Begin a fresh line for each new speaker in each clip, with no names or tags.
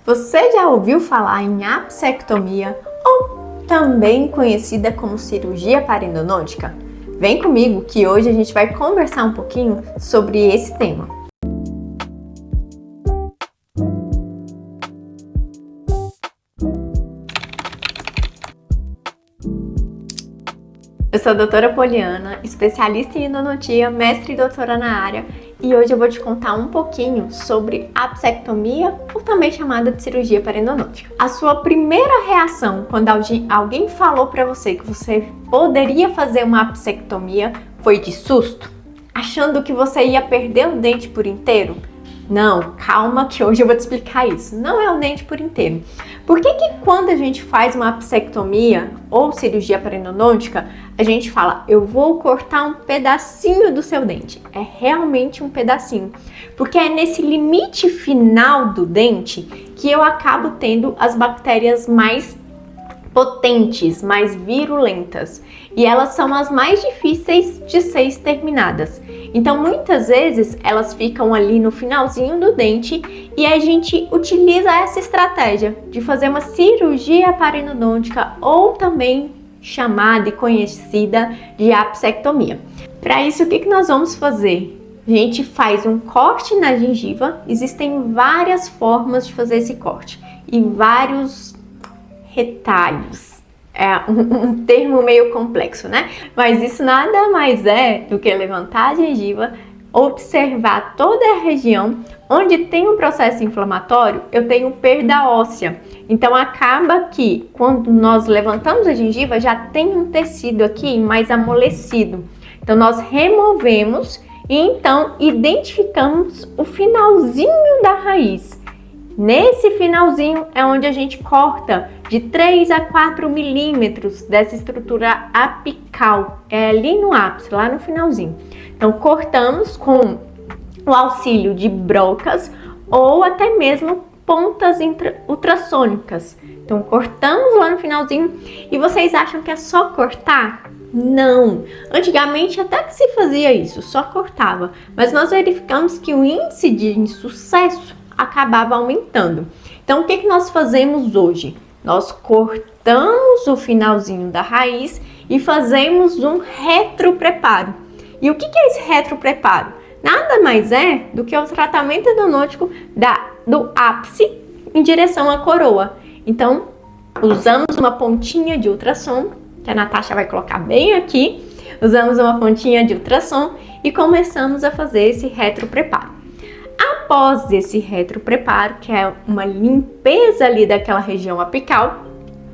Você já ouviu falar em apsectomia ou também conhecida como cirurgia parenodôntica? Vem comigo que hoje a gente vai conversar um pouquinho sobre esse tema. Eu sou a doutora Poliana, especialista em endodontia, mestre e doutora na área, e hoje eu vou te contar um pouquinho sobre apsectomia, ou também chamada de cirurgia parenodôntica. A sua primeira reação quando alguém falou para você que você poderia fazer uma apsectomia foi de susto? Achando que você ia perder o dente por inteiro? Não, calma que hoje eu vou te explicar isso. Não é o dente por inteiro. Por que quando a gente faz uma apsectomia ou cirurgia parenodôntica, a gente fala, eu vou cortar um pedacinho do seu dente? É realmente um pedacinho. Porque é nesse limite final do dente que eu acabo tendo as bactérias mais potentes, mais virulentas. E elas são as mais difíceis de ser exterminadas. Então, muitas vezes, elas ficam ali no finalzinho do dente e a gente utiliza essa estratégia de fazer uma cirurgia parenodôntica ou também chamada e conhecida de apsectomia. Para isso, o que nós vamos fazer? A gente faz um corte na gengiva. Existem várias formas de fazer esse corte e vários retalhos. É um termo meio complexo, né? Mas isso nada mais é do que levantar a gengiva, observar toda a região onde tem um processo inflamatório, eu tenho perda óssea. Então acaba que quando nós levantamos a gengiva já tem um tecido aqui mais amolecido. Então nós removemos e então identificamos o finalzinho da raiz. Nesse finalzinho é onde a gente corta de 3 a 4 milímetros dessa estrutura apical, é ali no ápice, lá no finalzinho. Então cortamos com o auxílio de brocas ou até mesmo pontas ultrassônicas. Então cortamos lá no finalzinho e vocês acham que é só cortar? Não! Antigamente até que se fazia isso, só cortava, mas nós verificamos que o índice de insucesso acabava aumentando. Então, o que nós fazemos hoje? Nós cortamos o finalzinho da raiz e fazemos um retropreparo. E o que é esse retropreparo? Nada mais é do que o tratamento endodôntico do ápice em direção à coroa. Então, usamos uma pontinha de ultrassom, que a Natasha vai colocar bem aqui. Usamos uma pontinha de ultrassom e começamos a fazer esse retropreparo. Após esse retropreparo, que é uma limpeza ali daquela região apical,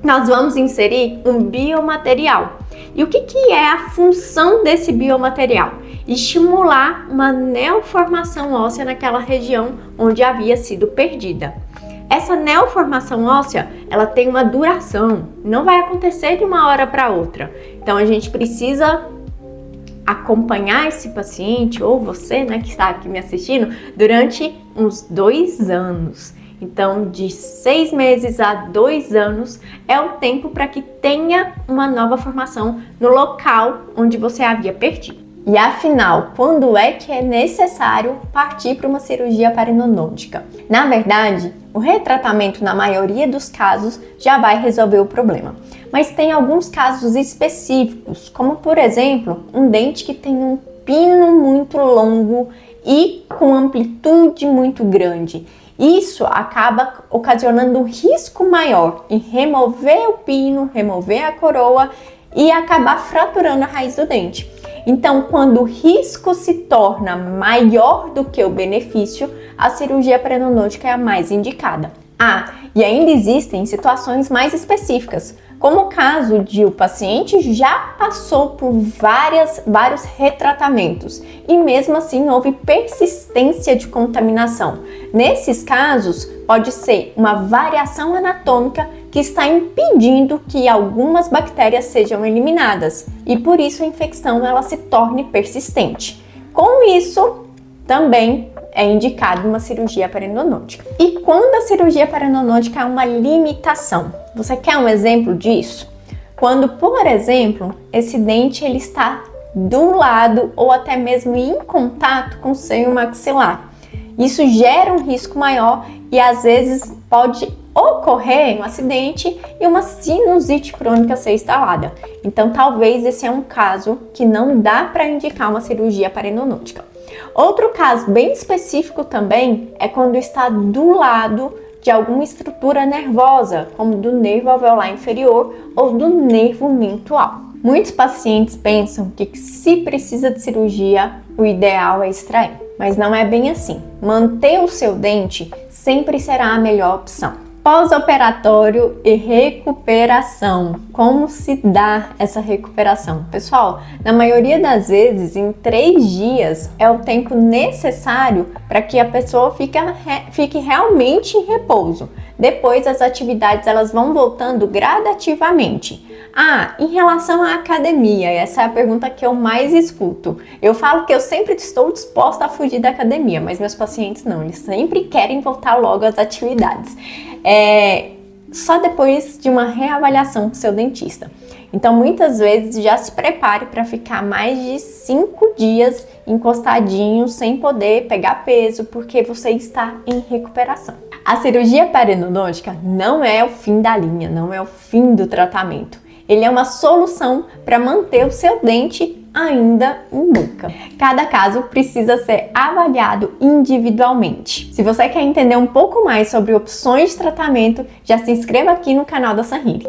nós vamos inserir um biomaterial. E o que é a função desse biomaterial? Estimular uma neoformação óssea naquela região onde havia sido perdida. Essa neoformação óssea, ela tem uma duração, não vai acontecer de uma hora para outra. Então a gente precisa acompanhar esse paciente, ou você, né, que está aqui me assistindo, durante uns 2 anos. Então, de 6 meses a 2 anos é o tempo para que tenha uma nova formação no local onde você havia perdido. E afinal, quando é que é necessário partir para uma cirurgia parenodôntica? Na verdade, o retratamento, na maioria dos casos, já vai resolver o problema. Mas tem alguns casos específicos, como por exemplo, um dente que tem um pino muito longo e com amplitude muito grande. Isso acaba ocasionando um risco maior em remover o pino, remover a coroa e acabar fraturando a raiz do dente. Então, quando o risco se torna maior do que o benefício, a cirurgia parenodôntica é a mais indicada. E ainda existem situações mais específicas, como o caso de o paciente já passou por vários retratamentos e mesmo assim houve persistência de contaminação. Nesses casos, pode ser uma variação anatômica que está impedindo que algumas bactérias sejam eliminadas e por isso a infecção ela se torne persistente. Com isso, também é indicado uma cirurgia parenodôntica. E quando a cirurgia parenodôntica é uma limitação? Você quer um exemplo disso? Quando, por exemplo, esse dente ele está do lado ou até mesmo em contato com o seio maxilar. Isso gera um risco maior e às vezes pode ocorrer um acidente e uma sinusite crônica ser instalada. Então, talvez esse é um caso que não dá para indicar uma cirurgia parenonútica. Outro caso bem específico também é quando está do lado de alguma estrutura nervosa, como do nervo alveolar inferior ou do nervo mental. Muitos pacientes pensam que se precisa de cirurgia, o ideal é extrair, mas não é bem assim. Manter o seu dente sempre será a melhor opção. Pós-operatório e recuperação. Como se dá essa recuperação? Pessoal, na maioria das vezes, em 3 dias é o tempo necessário para que a pessoa fique realmente em repouso. Depois, as atividades elas vão voltando gradativamente. Em relação à academia, essa é a pergunta que eu mais escuto. Eu falo que eu sempre estou disposta a fugir da academia, mas meus pacientes não, eles sempre querem voltar logo às atividades. Só depois de uma reavaliação com seu dentista. Então, muitas vezes, já se prepare para ficar mais de 5 dias encostadinho, sem poder pegar peso, porque você está em recuperação. A cirurgia parenodôntica não é o fim da linha, não é o fim do tratamento. Ele é uma solução para manter o seu dente ainda em boca. Cada caso precisa ser avaliado individualmente. Se você quer entender um pouco mais sobre opções de tratamento, já se inscreva aqui no canal da Sanhiri.